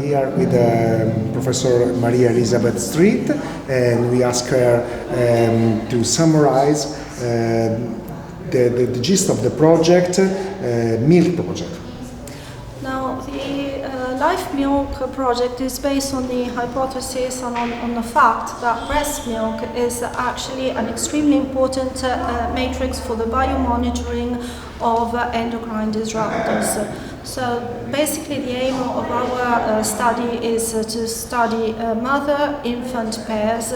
here with Professor Maria Elisabeth Street, and we ask her to summarize the gist of the project, MILCH project. Now, the Life Milk project is based on the hypothesis and on the fact that breast milk is actually an extremely important matrix for the biomonitoring of endocrine disruptors. So basically the aim of our study is to study mother-infant pairs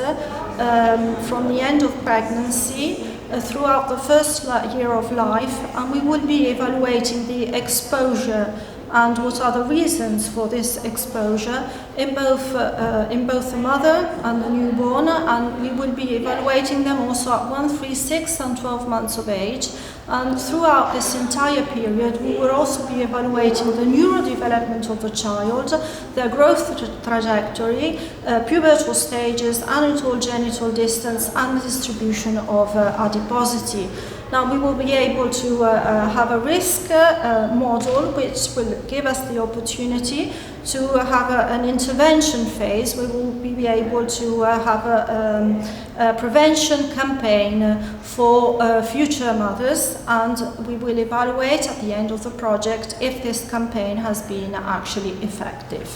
from the end of pregnancy throughout the first year of life, and we will be evaluating the exposure and what are the reasons for this exposure in both the mother and the newborn, and we will be evaluating them also at 1, 3, 6 and 12 months of age. And throughout this entire period we will also be evaluating the neurodevelopment of the child, their growth trajectory, pubertal stages, anal genital distance and the distribution of adiposity. Now we will be able to have a risk model which will give us the opportunity to have an intervention phase. We will be able to have a prevention campaign for future mothers, and we will evaluate at the end of the project if this campaign has been actually effective.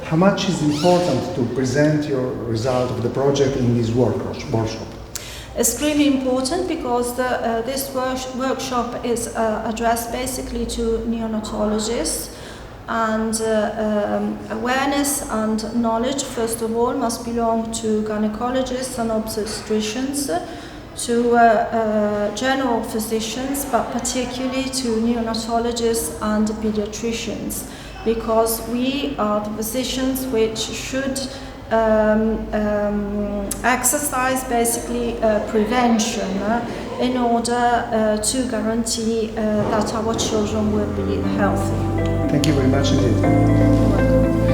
How much is important to present your result of the project in this workshop? Extremely important, because this workshop is addressed basically to neonatologists, and awareness and knowledge, first of all, must belong to gynecologists and obstetricians, to general physicians, but particularly to neonatologists and pediatricians, because we are the physicians which should exercise basically prevention in order to guarantee that our children will be healthy. Thank you very much indeed. You're welcome.